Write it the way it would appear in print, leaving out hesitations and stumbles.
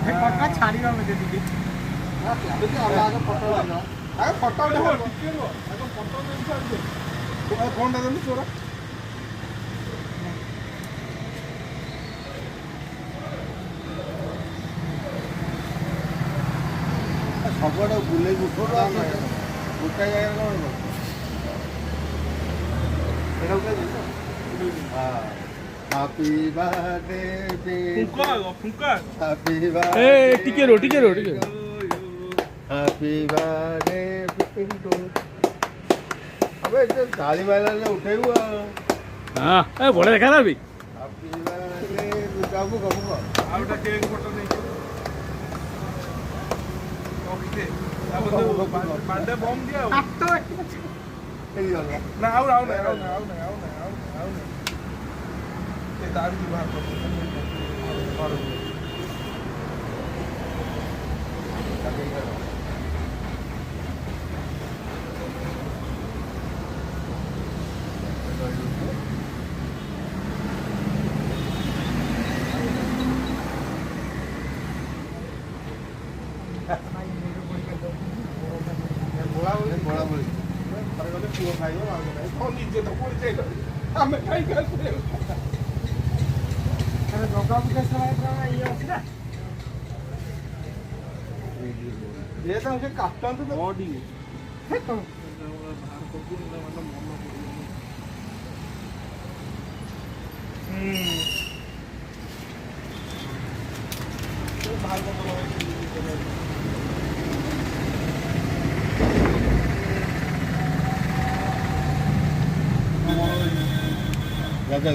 कटका छाड़ी में दे दी लागे अलग फोटो लगा आगे फोटो उठा ଟିକେ ରୁହ ଆଗ ଫଟୋ ନେଇ ଛାଡିଦେ फोन दे तोरा सबटा बुले उठो गोटा जगह हैप्पी बर्थडे फुंका फुंका हैप्पी ए बर्थडे टिके रो हैप्पी बर्थडे अबे इतने ताली वाला ने उठेबू हां ए बड़े देखा ना भी हैप्पी बर्थडे काबू काबू आउटा केक फोटो नहीं ओके अब तो बर्थडे बम दिया तो এই গলা না আউ এই দাঁড়ি দি বাহার করতে বড়া বলি ଥରେ ଗଲେ ପୁଅ ଖାଇବ ଆଉ ନାହିଁ କଣ ନିଜେ ତ ପୁଣି ଯାଇଲ ଆମେ ଖାଇକି ଆସିଲେ ଜଗା ବିକାଶ ଇଏ ଅଛି ନା ये तो मुझे काटन तो ବଡି राजा